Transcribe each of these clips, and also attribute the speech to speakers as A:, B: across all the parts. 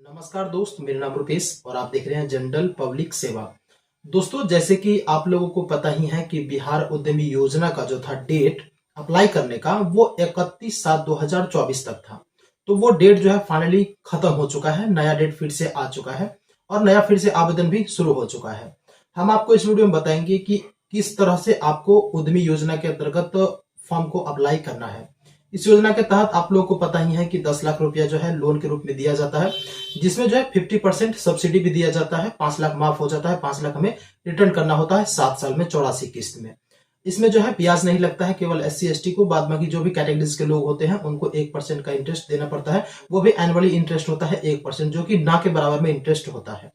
A: नमस्कार दोस्त, मेरा नाम रुपेश और आप देख रहे हैं जनरल पब्लिक सेवा। दोस्तों, जैसे कि आप लोगों को पता ही है कि बिहार उद्यमी योजना का जो था डेट अप्लाई करने का वो 31/7/2024 तक था। तो वो डेट जो है फाइनली खत्म हो चुका है, नया डेट फिर से आ चुका है और नया फिर से आवेदन भी शुरू हो चुका है। हम आपको इस वीडियो में बताएंगे कि किस तरह से आपको उद्यमी योजना के अंतर्गत फॉर्म को अप्लाई करना है। इस योजना के तहत आप लोगों को पता ही है कि 10 लाख रुपया जो है लोन के रूप में दिया जाता है, जिसमें जो है 50% सब्सिडी भी दिया जाता है। 5 लाख माफ हो जाता है, 5 लाख हमें रिटर्न करना होता है 7 साल में 84 किस्त में। इसमें जो है ब्याज नहीं लगता है, केवल SC ST को, बाद बाकी जो भी कैटेगरीज के लोग होते हैं उनको 1% का इंटरेस्ट देना पड़ता है। वो भी एनुअली इंटरेस्ट होता है 1%, जो कि ना के बराबर में इंटरेस्ट होता है।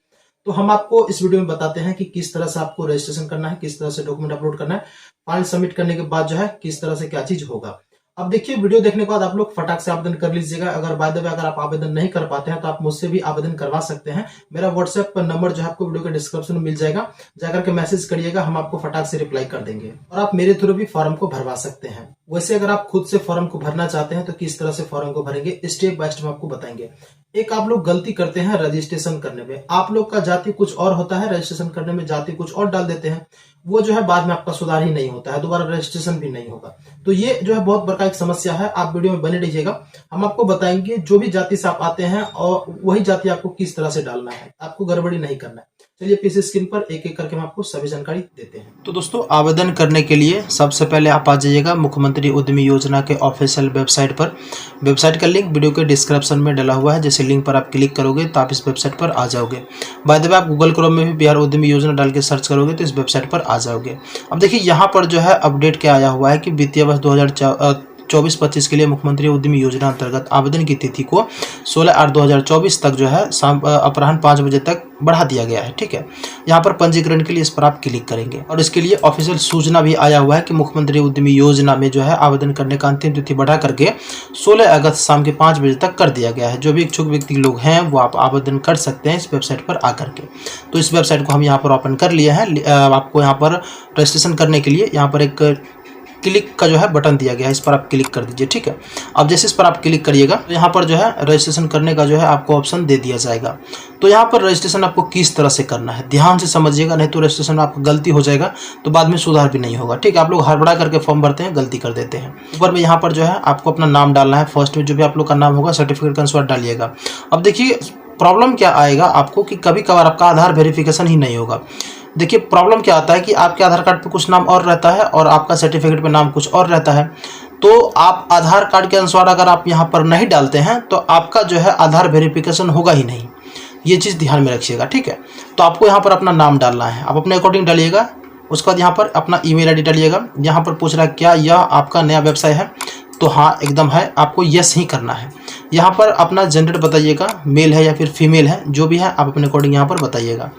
A: तो हम आपको इस वीडियो में बताते हैं कि किस तरह से आपको रजिस्ट्रेशन करना है, किस तरह से डॉक्यूमेंट अपलोड करना है, फाइल सबमिट करने के बाद जो है किस तरह से क्या चीज होगा। अब देखिए, वीडियो देखने के बाद आप लोग फटाक से आवेदन कर लीजिएगा। अगर बाय द वे अगर आप आवेदन नहीं कर पाते हैं तो आप मुझसे भी आवेदन करवा सकते हैं। मेरा व्हाट्सएप पर नंबर जो है आपको वीडियो के डिस्क्रिप्शन में मिल जाएगा, जाकर के मैसेज करिएगा, हम आपको फटाक से रिप्लाई कर देंगे और आप मेरे थ्रू भी फॉर्म को भरवा सकते हैं। वैसे अगर आप खुद से फॉर्म को भरना चाहते हैं तो किस तरह से फॉर्म को भरेंगे स्टेप बाय स्टेप आपको बताएंगे। एक आप लोग गलती करते हैं रजिस्ट्रेशन करने में, आप लोग का जाति कुछ और होता है, रजिस्ट्रेशन करने में जाति कुछ और डाल देते हैं। वो जो है बाद में आपका सुधार ही नहीं होता है, दोबारा रजिस्ट्रेशन भी नहीं होगा। तो ये जो है बहुत बड़ा एक समस्या है। आप वीडियो में बने रहिएगा, हम आपको बताएंगे जो भी जाति से आप आते हैं और वही जाति आपको किस तरह से डालना है, आपको गड़बड़ी नहीं करना है। चलिए पीछे स्क्रीन पर एक एक करके हम आपको सभी जानकारी देते हैं। तो दोस्तों, आवेदन करने के लिए सबसे पहले आप आ जाइएगा मुख्यमंत्री उद्यमी योजना के ऑफिशियल वेबसाइट पर। वेबसाइट का लिंक वीडियो के डिस्क्रिप्शन में डला हुआ है। जैसे लिंक पर आप क्लिक करोगे तो आप इस वेबसाइट पर आ जाओगे। बाय द वे आप गूगल क्रोम में भी बिहार उद्यमी योजना डाल के सर्च करोगे तो इस वेबसाइट पर आ जाओगे। अब देखिए, यहाँ पर जो है अपडेट क्या आया हुआ है कि वित्तीय वर्ष 2024-25 के लिए मुख्यमंत्री उद्यमी योजना अंतर्गत आवेदन की तिथि को 16/8/2024 तक जो है अपराह्न 5 बजे तक बढ़ा दिया गया है। ठीक है, यहाँ पर पंजीकरण के लिए इस पर आप क्लिक करेंगे और इसके लिए ऑफिशियल सूचना भी आया हुआ है कि मुख्यमंत्री उद्यमी योजना में जो है आवेदन करने का अंतिम तिथि बढ़ा करके 16 अगस्त शाम के 5 बजे तक कर दिया गया है। जो भी इच्छुक व्यक्ति लोग हैं वो आप आवेदन कर सकते हैं इस वेबसाइट पर आकर के। तो इस वेबसाइट को हम यहाँ पर ओपन कर लिए हैं। आपको यहाँ पर रजिस्ट्रेशन करने के लिए यहाँ पर एक क्लिक का जो है बटन दिया गया है, इस पर आप क्लिक कर दीजिए। ठीक है, अब जैसे इस पर आप क्लिक करिएगा तो यहाँ पर जो है रजिस्ट्रेशन करने का जो है आपको ऑप्शन दे दिया जाएगा। तो यहाँ पर रजिस्ट्रेशन आपको किस तरह से करना है ध्यान से समझिएगा, नहीं तो रजिस्ट्रेशन आपको गलती हो जाएगा तो बाद में सुधार भी नहीं होगा। ठीक है, आप लोग हड़बड़ा करके फॉर्म भरते हैं, गलती कर देते हैं। ऊपर में यहाँ पर जो है आपको अपना नाम डालना है। फर्स्ट में जो भी आप लोग का नाम होगा सर्टिफिकेट का आंसर डालिएगा। अब देखिए प्रॉब्लम क्या आएगा आपको कि कभी कभार आपका आधार वेरिफिकेशन ही नहीं होगा। देखिए प्रॉब्लम क्या आता है कि आपके आधार कार्ड पे कुछ नाम और रहता है और आपका सर्टिफिकेट पे नाम कुछ और रहता है। तो आप आधार कार्ड के अनुसार अगर आप यहाँ पर नहीं डालते हैं तो आपका जो है आधार वेरिफिकेशन होगा ही नहीं। ये चीज़ ध्यान में रखिएगा। ठीक है, तो आपको यहाँ पर अपना नाम डालना है, आप अपने अकॉर्डिंग डालिएगा। उसके बाद यहाँ पर अपना ईमेल ID डालिएगा। यहाँ पर पूछ रहा है क्या यह आपका नया व्यवसाय है, तो हाँ एकदम है, आपको यस ही करना है। यहाँ पर अपना जेंडर बताइएगा, मेल है या फिर फीमेल है, जो भी है आप अपने अकॉर्डिंग यहाँ पर बताइएगा।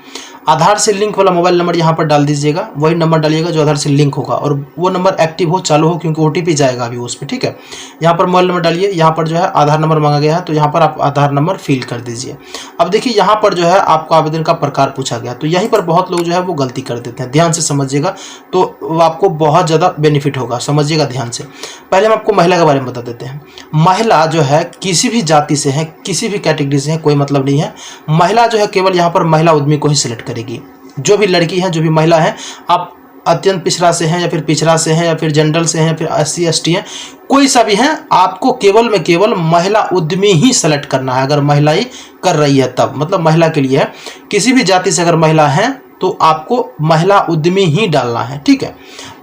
A: आधार से लिंक वाला मोबाइल नंबर यहाँ पर डाल दीजिएगा, वही नंबर डालिएगा जो आधार से लिंक होगा और वो नंबर एक्टिव हो, चालू हो, क्योंकि OTP जाएगा अभी उस पर। ठीक है, यहाँ पर मोबाइल नंबर डालिए। यहाँ पर जो है आधार नंबर मांगा गया है तो यहाँ पर आप आधार नंबर फिल कर दीजिए। अब देखिए यहाँ पर जो है आपको आवेदन का प्रकार पूछा गया, तो यहीं पर बहुत लोग जो है वो गलती कर देते हैं। ध्यान से समझिएगा तो आपको बहुत ज़्यादा बेनिफिट होगा, समझिएगा ध्यान से। पहले हम आपको महिला के बारे में बता देते हैं। महिला जो है किसी भी जाति से है, किसी भी कैटेगरी से है, कोई मतलब नहीं है। महिला जो है केवल यहाँ पर महिला उद्यमी को ही सिलेक्ट करेगी। जो भी लड़की है, जो भी महिला है, आप अत्यंत पिछड़ा से हैं या फिर पिछड़ा से हैं या फिर जनरल से हैं या फिर SC ST हैं, कोई सा भी है, आपको केवल में केवल महिला उद्यमी ही सेलेक्ट करना है। अगर महिला ही कर रही है तब मतलब महिला के लिए है। किसी भी जाति से अगर महिला है तो आपको महिला उद्यमी ही डालना है। ठीक है,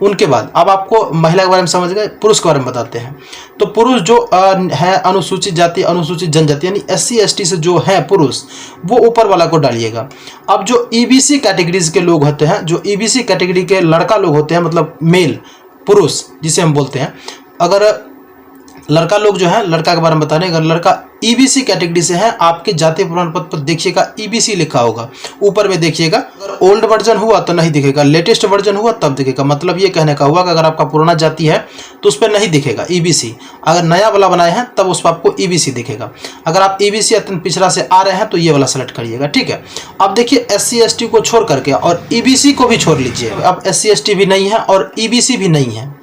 A: उनके बाद अब आपको महिला के बारे में समझ गए, पुरुष के बारे में बताते हैं। तो पुरुष जो है अनुसूचित जाति, अनुसूचित जनजाति यानी SC ST से जो है पुरुष, वो ऊपर वाला को डालिएगा। अब जो EBC कैटेगरीज के लोग होते हैं, जो EBC कैटेगरी के लड़का लोग होते हैं, मतलब मेल पुरुष जिसे हम बोलते हैं, अगर लड़का लोग जो है, लड़का के बारे में बता रहे हैं, अगर लड़का EBC कैटेगरी से है, आपके जातीय प्रमाण पत्र पर देखिएगा EBC लिखा होगा, ऊपर में देखिएगा। अगर ओल्ड वर्जन हुआ तो नहीं दिखेगा, लेटेस्ट वर्जन हुआ तब दिखेगा। मतलब ये कहने का हुआ कि अगर आपका पुराना जाति है तो उस पर नहीं दिखेगा EBC, अगर नया वाला बनाए हैं तब उस पर आपको EBC दिखेगा। अगर आप EBC अत्यंत पिछड़ा से आ रहे हैं तो ये वाला सेलेक्ट करिएगा। ठीक है, अब देखिए SC ST को छोड़ करके और EBC को भी छोड़ लीजिए। अब SC ST भी नहीं है और EBC भी नहीं है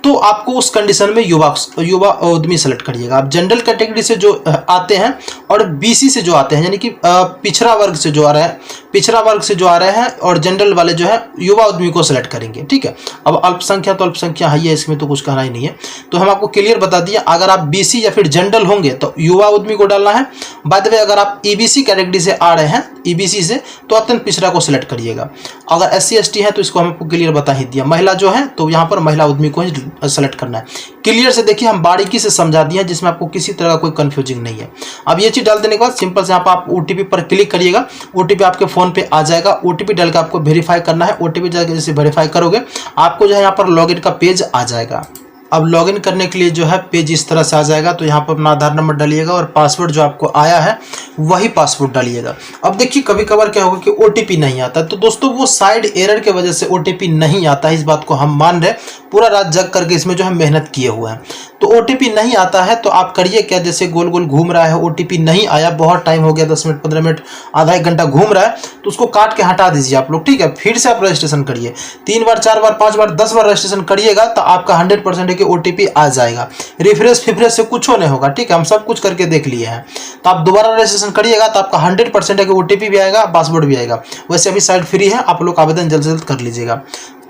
A: तो आपको उस कंडीशन में युवा उद्यमी सेलेक्ट करिएगा। आप जनरल कैटेगरी से जो आते हैं और बीसी से जो आते हैं, यानी कि पिछड़ा वर्ग से जो आ रहे हैं और जनरल वाले जो है युवा उद्यमी को सेलेक्ट करेंगे, ठीक है। अब अल्पसंख्या तो अल्पसंख्या है, इसमें तो कुछ कहना ही नहीं है। तो हम आपको क्लियर बता दिए, अगर आप बीसी या फिर जनरल होंगे तो युवा उद्यमी को डालना है। बाय द वे, अगर आप ईबीसी कैटेगरी से आ रहे हैं, ईबीसी से, तो अत्यंत पिछड़ा को सिलेक्ट करिएगा। अगर एससी एसटी है तो इसको हम आपको क्लियर बता ही दिया। महिला जो है तो यहाँ पर महिला उद्यमी को ही सेलेक्ट करना है। क्लियर से देखिए, हम बारीकी से समझा दिए हैं, जिसमें आपको किसी तरह का कोई कंफ्यूजिंग नहीं है। अब ये चीज डाल देने के बाद सिंपल से यहाँ पर आप ओटीपी पर क्लिक करिएगा। ओटीपी आपके फोन पे आ जाएगा। ओटीपी डाल के आपको वेरीफाई करना है। ओटीपी डाल के जैसे वेरीफाई करोगे, आपको जो है यहाँ पर लॉगिन का पेज आ जाएगा। अब लॉगिन करने के लिए जो है पेज इस तरह से आ जाएगा। तो यहाँ पर अपना आधार नंबर डालिएगा और पासवर्ड जो आपको आया है वही पासवर्ड डालिएगा। अब देखिए, कभी कभार क्या होगा कि ओटीपी नहीं आता, तो दोस्तों वो साइड एरर के वजह से ओटीपी नहीं आता है। इस बात को हम मान रहे, पूरा रात जग करके इसमें जो है मेहनत किए हुए हैं। तो ओटीपी नहीं आता है तो आप करिए क्या, जैसे गोल गोल घूम रहा है, ओटीपी नहीं आया, बहुत टाइम हो गया, 10 मिनट 15 मिनट आधा एक घंटा घूम रहा है, तो उसको काट के हटा दीजिए आप लोग, ठीक है। फिर से आप रजिस्ट्रेशन करिए, 3 बार 4 बार 5 बार 10 बार रजिस्ट्रेशन करिएगा तो आपका 100% है कि ओटीपी आ जाएगा। रिफ्रेश फिफ्रेश से कुछ नहीं होगा, ठीक है। हम सब कुछ करके देख लिए हैं। तो आप दोबारा रजिस्ट्रेशन करिएगा तो आपका 100% है कि ओटीपी भी आएगा, पासवर्ड भी आएगा। वैसे अभी साइट फ्री है, आप लोग आवेदन जल्द से जल्द कर लीजिएगा।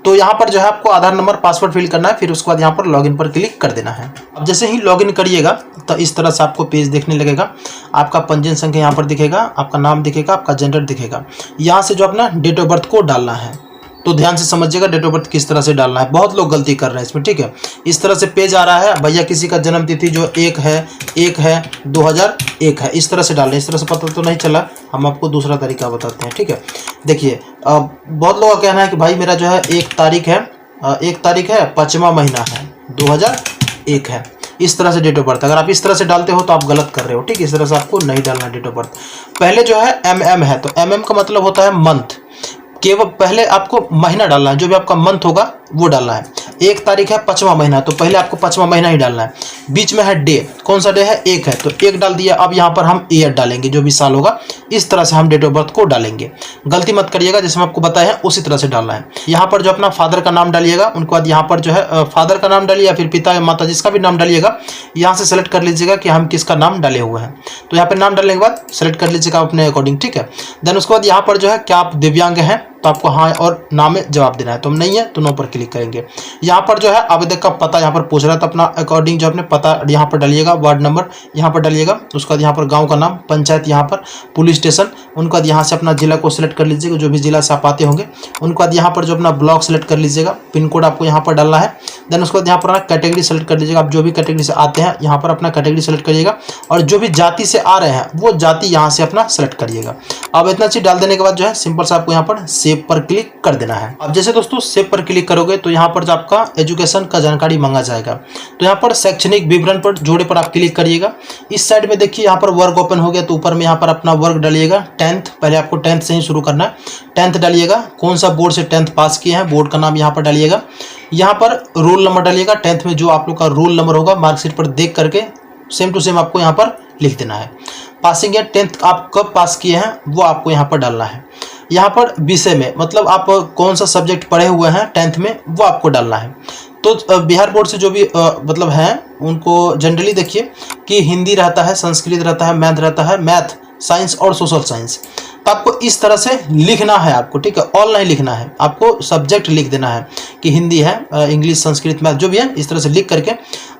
A: तो यहाँ पर जो है आपको आधार नंबर पासवर्ड फिल करना है, फिर उसके बाद यहाँ पर लॉगिन पर क्लिक कर देना है। अब जैसे ही लॉगिन करिएगा तो इस तरह से आपको पेज देखने लगेगा। आपका पंजीयन संख्या यहाँ पर दिखेगा, आपका नाम दिखेगा, आपका जेंडर दिखेगा। यहाँ से जो अपना डेट ऑफ बर्थ को डालना है, तो ध्यान से समझिएगा डेट ऑफ बर्थ किस तरह से डालना है। बहुत लोग गलती कर रहे हैं इसमें, ठीक है। इस तरह से पेज आ रहा है, भैया किसी का जन्म तिथि जो 1 है 2001 है, इस तरह से डाल रहे हैं। इस तरह से पता तो नहीं चला, हम आपको दूसरा तरीका बताते हैं, ठीक है। देखिए, बहुत लोगों का कहना है कि भाई मेरा जो है 1 तारीख है 5वां महीना है 2001 है, इस तरह से डेट ऑफ बर्थ। अगर आप इस तरह से डालते हो तो आप गलत कर रहे हो, ठीक है। इस तरह से आपको नहीं डालना डेट ऑफ बर्थ। पहले जो है MM है, तो MM का मतलब होता है मंथ। केवल पहले आपको महीना डालना है, जो भी आपका मंथ होगा वो डालना है। 1 तारीख है 5वां महीना, तो पहले आपको 5वां महीना ही डालना है। बीच में है डे, कौन सा डे है, 1 है, तो 1 डाल दिया। अब यहाँ पर हम ईयर डालेंगे, जो भी साल होगा, इस तरह से हम डेट ऑफ बर्थ को डालेंगे। गलती मत करिएगा, जैसे हम आपको बताया है उसी तरह से डालना है। यहाँ पर जो अपना फादर का नाम डालिएगा, उनके बाद यहाँ पर जो है फादर का नाम डालिए या फिर पिता या माता जिसका भी नाम डालिएगा, यहाँ से सेलेक्ट कर लीजिएगा कि हम किसका नाम डाले हुए हैं। तो यहाँ पर नाम डालने के बाद सेलेक्ट कर लीजिएगा अपने अकॉर्डिंग, ठीक है। देन उसके बाद यहाँ पर जो है क्या आप दिव्यांग हैं, तो आपको हाँ और ना में जवाब देना है। तो हम नहीं है तो नो पर क्लिक करेंगे। यहाँ पर जो है आवेदक का पता यहाँ पर पूछ रहा है, तो अपना अकॉर्डिंग जो अपने पता यहाँ पर डालिएगा, वार्ड नंबर यहाँ पर डालिएगा, उसके बाद यहाँ पर गांव का नाम, पंचायत यहाँ पर, पुलिस स्टेशन, उनके बाद यहाँ से अपना जिला को सिलेक्ट कर लीजिएगा, जो भी जिला से आप आते होंगे। उनके बाद यहाँ पर जो अपना ब्लॉक सेलेक्ट कर लीजिएगा, पिन कोड आपको यहाँ पर डालना है। देन उसके बाद यहाँ पर कैटेगरी सेलेक्ट कर लीजिएगा, आप जो भी कैटेगरी से आते हैं यहाँ पर अपना कैटेगरी सेलेक्ट करिएगा, और जो भी जाति से आ रहे हैं वो जाति यहाँ से अपना सेलेक्ट करिएगा। अब इतना चीज डाल देने के बाद जो है सिंपल से आपको यहाँ पर सेव पर क्लिक कर देना है। अब जैसे दोस्तों सेव पर क्लिक करोगे तो यहाँ पर जो आपका एजुकेशन का जानकारी मांगा जाएगा, तो यहाँ पर शैक्षणिक विवरण पर जोड़े पर आप क्लिक करिएगा। इस साइड में देखिए यहाँ पर वर्ग ओपन हो गया, तो ऊपर में यहाँ पर अपना वर्ग डालिएगा। 10th, पहले आपको 10th से ही शुरू करना है। 10th डालिएगा, कौन सा बोर्ड से 10th पास किए हैं, बोर्ड का नाम यहाँ पर डालिएगा। यहाँ पर रोल नंबर डालिएगा, 10th में जो आप लोग का रोल नंबर होगा मार्कशीट पर देख करके सेम टू सेम आपको यहाँ पर लिख देना है। पासिंग या 10th आप कब पास किए हैं वो आपको यहाँ पर डालना है। यहाँ पर विषय में मतलब आप कौन सा सब्जेक्ट पढ़े हुए हैं 10th में वो आपको डालना है। तो बिहार बोर्ड से जो भी मतलब हैं उनको जनरली देखिए कि हिंदी रहता है, संस्कृत रहता है, मैथ रहता है, मैथ, साइंस और सोशल साइंस। तो आपको इस तरह से लिखना है आपको, ठीक है। ऑल नहीं लिखना है, आपको सब्जेक्ट लिख देना है कि हिंदी है, इंग्लिश, संस्कृत, मैथ जो भी है, इस तरह से लिख करके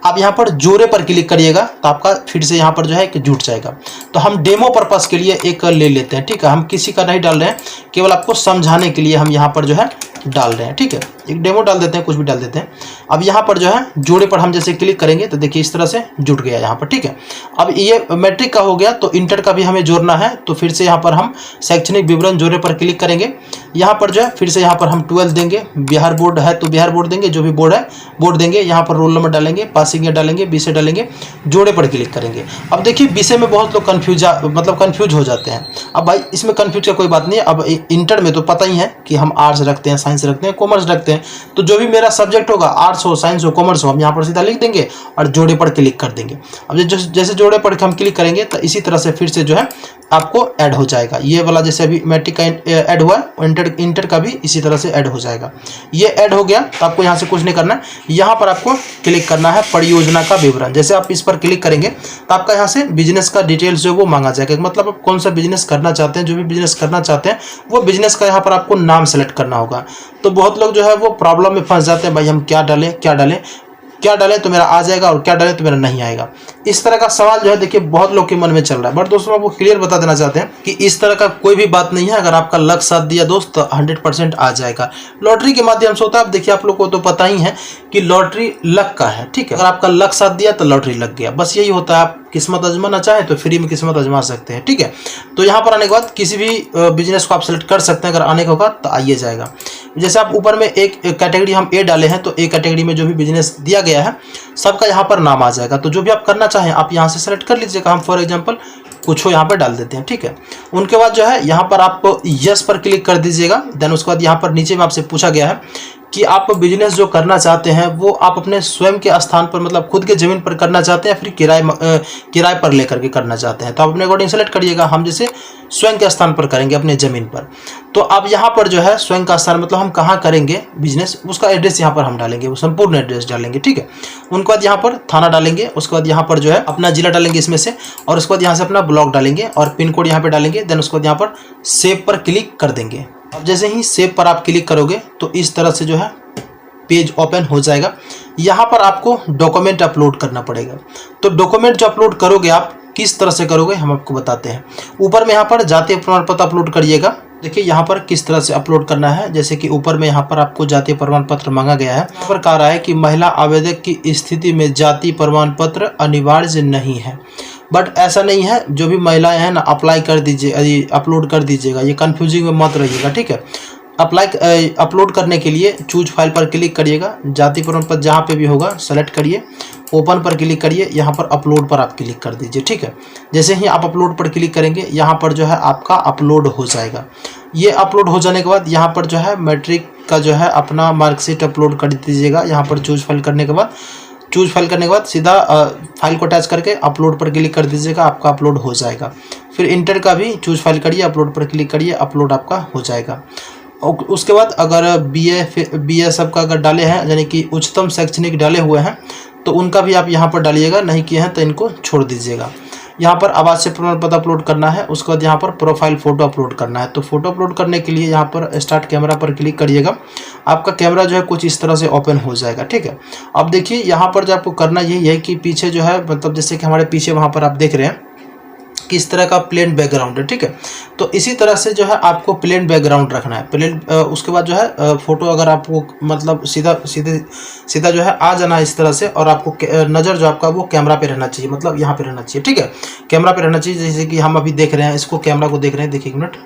A: आप यहाँ पर जोड़े पर क्लिक करिएगा, तो आपका फिर से यहाँ पर जो है एक जुट जाएगा। तो हम डेमो पर्पस के लिए एक ले लेते हैं, ठीक है। हम किसी का नहीं डाल रहे हैं, केवल आपको समझाने के लिए हम यहाँ पर जो है डाल रहे हैं, ठीक है। एक डेमो डाल देते हैं, कुछ भी डाल देते हैं। अब यहाँ पर जो है जोड़े पर हम जैसे क्लिक करेंगे तो देखिए इस तरह से जुट गया यहाँ पर, ठीक है। अब ये मैट्रिक का हो गया, तो इंटर का भी हमें जोड़ना है, तो फिर से यहाँ पर हम शैक्षणिक विवरण जोड़े पर क्लिक करेंगे। यहाँ पर जो है फिर से यहाँ पर हम 12 देंगे, बिहार बोर्ड है तो बिहार बोर्ड देंगे, जो भी बोर्ड है बोर्ड देंगे। यहाँ पर रोल नंबर डालेंगे, पासिंग ईयर डालेंगे, विषय डालेंगे, जोड़े पर क्लिक करेंगे। अब देखिए विषय में बहुत लोग कंफ्यूज हो जाते हैं। अब भाई इसमें कंफ्यूज का कोई बात नहीं है। अब इंटर में तो पता ही है कि हम आर्ट्स रखते हैं, साइंस रखते हैं, कॉमर्स रखते हैं, तो जो भी मेरा सब्जेक्ट होगा, आर्ट्स हो, साइंस हो, कॉमर्स हो, हम यहाँ पर सीधा लिख देंगे और जोड़े पर क्लिक कर देंगे। अब जैसे जोड़े पर हम क्लिक करेंगे तो इसी तरह से फिर से जो है आपको ऐड हो जाएगा। ये वाला जैसे अभी मैट्रिक का ऐड हुआ, इंटर का भी इसी तरह से ऐड हो जाएगा। ये ऐड हो गया तो आपको यहाँ से कुछ नहीं करना है, यहाँ पर आपको क्लिक करना है परियोजना का विवरण। जैसे आप इस पर क्लिक करेंगे तो आपका यहाँ से बिजनेस का डिटेल्स जो वो मांगा जाएगा, मतलब आप कौन सा बिजनेस करना चाहते हैं, जो भी बिजनेस करना चाहते हैं वो बिजनेस का यहाँ पर आपको नाम सेलेक्ट करना होगा। तो बहुत लोग जो है वो प्रॉब्लम में फंस जाते हैं, भाई हम क्या डालें तो मेरा आ जाएगा और क्या डालें तो मेरा नहीं आएगा। इस तरह का सवाल जो है देखिए बहुत लोग के मन में चल रहा है, बट दोस्तों आपको क्लियर बता देना चाहते हैं कि इस तरह का कोई भी बात नहीं है। अगर आपका लक साथ दिया दोस्त तो 100% आ जाएगा। लॉटरी के माध्यम से होता है। अब देखिए आप लोग को तो पता ही है कि लॉटरी लक का है, ठीक है। अगर आपका लक साथ दिया तो लॉटरी लग गया, बस यही होता है। आप किस्मत आजमाना चाहे तो फ्री में किस्मत आजमा सकते हैं, ठीक है। तो यहाँ पर आने के बाद किसी भी बिजनेस को आप सेलेक्ट कर सकते हैं। अगर आने का होगा तो आइए जाएगा। जैसे आप ऊपर में एक कैटेगरी हम ए डाले हैं, तो ए कैटेगरी में जो भी बिजनेस दिया गया है सबका यहाँ पर नाम आ जाएगा। तो जो भी आप करना चाहें आप यहाँ से सेलेक्ट कर लीजिएगा। हम फॉर एग्जांपल कुछ हो यहाँ पर डाल देते हैं, ठीक है। उनके बाद जो है यहाँ पर आप यस पर क्लिक कर दीजिएगा। देन उसके बाद यहाँ पर नीचे में आपसे पूछा गया है कि आप बिजनेस जो करना चाहते हैं वो आप अपने स्वयं के स्थान पर, मतलब खुद के जमीन पर करना चाहते हैं, फिर किराए पर लेकर के करना चाहते हैं। तो आप अपने अकॉर्डिंग सेलेक्ट करिएगा। हम जैसे स्वयं के स्थान पर करेंगे, अपने जमीन पर। तो अब यहाँ पर जो है स्वयं का स्थान मतलब हम कहाँ करेंगे बिजनेस, उसका एड्रेस यहाँ पर हम डालेंगे, वो संपूर्ण एड्रेस डालेंगे, ठीक है। उनके बाद यहाँ पर थाना डालेंगे, उसके बाद यहाँ पर जो है अपना जिला डालेंगे इसमें से, और उसके बाद यहाँ से अपना ब्लॉक डालेंगे और पिन कोड यहाँ पे डालेंगे। देन उसके बाद यहाँ पर सेव पर क्लिक कर देंगे। अब जैसे ही सेव पर आप क्लिक करोगे तो इस तरह से जो है पेज ओपन हो जाएगा। यहाँ पर आपको डॉक्यूमेंट अपलोड करना पड़ेगा। तो डॉक्यूमेंट जो अपलोड करोगे आप किस तरह से करोगे हम आपको बताते हैं। ऊपर में यहाँ पर जातीय प्रमाण पत्र अपलोड करिएगा। देखिए यहाँ पर किस तरह से अपलोड करना है। जैसे कि ऊपर में यहाँ पर आपको जातीय प्रमाण पत्र मांगा गया है। यहाँ पर कह रहा है कि महिला आवेदक की स्थिति में जातीय प्रमाण पत्र अनिवार्य नहीं है, बट ऐसा नहीं है। जो भी महिलाएं हैं ना अप्लाई कर दीजिए, अपलोड कर दीजिएगा। ये कंफ्यूजिंग में मत रहिएगा, ठीक है। अपलोड करने के लिए चूज फाइल पर क्लिक करिएगा। जाति प्रमाण पत्र जहाँ पे भी होगा सेलेक्ट करिए, ओपन पर क्लिक करिए, यहाँ पर अपलोड पर आप क्लिक कर दीजिए, ठीक है। जैसे ही आप अपलोड पर क्लिक करेंगे यहाँ पर जो है आपका अपलोड हो जाएगा। ये अपलोड हो जाने के बाद यहाँ पर जो है मैट्रिक का जो है अपना मार्कशीट अपलोड कर दीजिएगा। यहाँ पर चूज फाइल करने के बाद सीधा फाइल को अटैच करके अपलोड पर क्लिक कर दीजिएगा, आपका अपलोड हो जाएगा। फिर इंटर का भी चूज फाइल करिए, अपलोड पर क्लिक करिए, अपलोड आपका हो जाएगा। उसके बाद अगर BA सब का अगर डाले हैं, यानी कि उच्चतम शैक्षणिक डाले हुए हैं, तो उनका भी आप यहाँ पर डालिएगा। नहीं किए हैं तो इनको छोड़ दीजिएगा। यहाँ पर आवासीय प्रमाण पत्र अपलोड करना है। उसके बाद यहाँ पर प्रोफाइल फ़ोटो अपलोड करना है। तो फोटो अपलोड करने के लिए यहाँ पर स्टार्ट कैमरा पर क्लिक करिएगा। आपका कैमरा जो है कुछ इस तरह से ओपन हो जाएगा, ठीक है। अब देखिए यहाँ पर जो आपको करना यही है कि पीछे जो है, मतलब जैसे कि हमारे पीछे वहाँ पर आप देख रहे हैं किस तरह का प्लेन बैकग्राउंड है, ठीक है। तो इसी तरह से जो है आपको प्लेन बैकग्राउंड रखना है। उसके बाद जो है फ़ोटो अगर आपको मतलब सीधा जो है आ जाना है इस तरह से, और आपको नज़र जो आपका वो कैमरा पे रहना चाहिए, मतलब यहाँ पे रहना चाहिए, ठीक है। कैमरा पे रहना चाहिए। जैसे कि हम अभी देख रहे हैं इसको, कैमरा को देख रहे हैं। देखिए एक मिनट,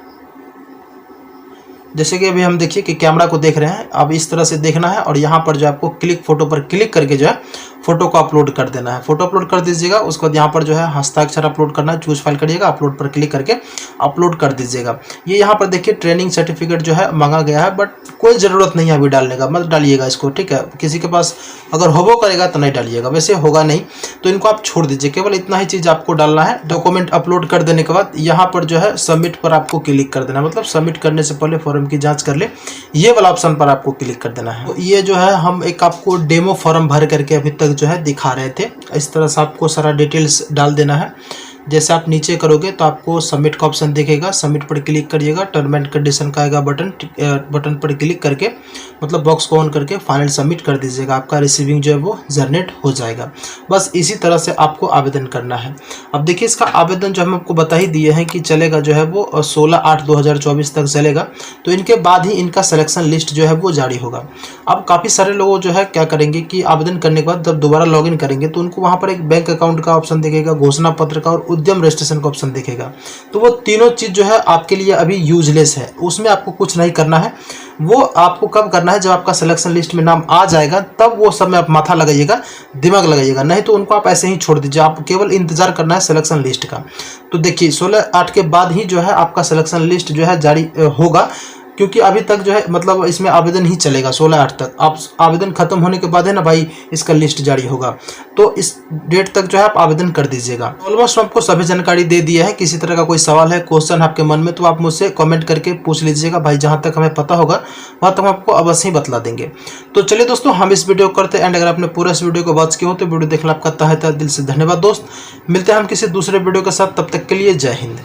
A: जैसे कि अभी हम देखिए कि कैमरा को देख रहे हैं। अब इस तरह से देखना है और यहाँ पर जो आपको फोटो पर क्लिक करके जो है फोटो को अपलोड कर देना है। फोटो अपलोड कर दीजिएगा। उसके बाद यहाँ पर जो है हस्ताक्षर अपलोड करना है। चूज फाइल करिएगा, अपलोड पर क्लिक करके अपलोड कर दीजिएगा। ये यहाँ पर देखिए ट्रेनिंग सर्टिफिकेट जो है मांगा गया है, बट कोई ज़रूरत नहीं है अभी डालने का, मत डालिएगा इसको, ठीक है। किसी के पास अगर होबो करेगा तो नहीं डालिएगा, वैसे होगा नहीं तो इनको आप छोड़ दीजिए। केवल इतना ही चीज़ आपको डालना है। डॉक्यूमेंट अपलोड कर देने के बाद यहाँ पर जो है सबमिट पर आपको क्लिक कर देना, मतलब सबमिट करने से पहले फॉर्म की जाँच कर ले, ये वाला ऑप्शन पर आपको क्लिक कर देना है। तो ये जो है हम एक आपको डेमो फॉर्म भर करके अभी तक जो है दिखा रहे थे। इस तरह से आपको सारा डिटेल्स डाल देना है। जैसे आप नीचे करोगे तो आपको सबमिट का ऑप्शन दिखेगा, सबमिट पर क्लिक करिएगा। टर्म एंड कंडीशन का आएगा बटन पर क्लिक करके, मतलब बॉक्स को ऑन करके फाइनल सबमिट कर दीजिएगा। आपका रिसीविंग जो है वो जनरेट हो जाएगा। बस इसी तरह से आपको आवेदन करना है। अब देखिए इसका आवेदन जो हम आपको बता ही दिए हैं कि चलेगा जो है वो 16/8/2024 तक चलेगा। तो इनके बाद ही इनका सिलेक्शन लिस्ट जो है वो जारी होगा। अब काफ़ी सारे लोग जो है क्या करेंगे कि आवेदन करने के बाद जब दोबारा लॉगिन करेंगे तो उनको वहाँ पर एक बैंक अकाउंट का ऑप्शन दिखेगा, घोषणा पत्र का और उद्यम रजिस्ट्रेशन का ऑप्शन दिखेगा। तो वो तीनों चीज़ जो है आपके लिए अभी यूजलेस है, उसमें आपको कुछ नहीं करना है। वो आपको कब करना है, जब आपका सिलेक्शन लिस्ट में नाम आ जाएगा तब वो सब में आप माथा लगाइएगा, दिमाग लगाइएगा, नहीं तो उनको आप ऐसे ही छोड़ दीजिए। आप केवल इंतजार करना है सिलेक्शन लिस्ट का। तो देखिए 16/8 के बाद ही जो है आपका सिलेक्शन लिस्ट जो है जारी होगा। क्योंकि अभी तक जो है मतलब इसमें आवेदन ही चलेगा 16/8 तक। आप आवेदन खत्म होने के बाद है ना भाई इसका लिस्ट जारी होगा, तो इस डेट तक जो है आप आवेदन कर दीजिएगा। ऑलमोस्ट आपको सभी जानकारी दे दिया है। किसी तरह का कोई सवाल है, क्वेश्चन आपके मन में, तो आप मुझसे कमेंट करके पूछ लीजिएगा भाई। जहाँ तक हमें पता होगा वहाँ तक हम आपको अवश्य ही बतला देंगे। तो चलिए दोस्तों हम इस वीडियो को करते हैं एंड। अगर आपने पूरा इस वीडियो को वॉच किया हो तो वीडियो देखना आपका तहे दिल से धन्यवाद दोस्त। मिलते हैं हम किसी दूसरे वीडियो के साथ, तब तक के लिए जय हिंद।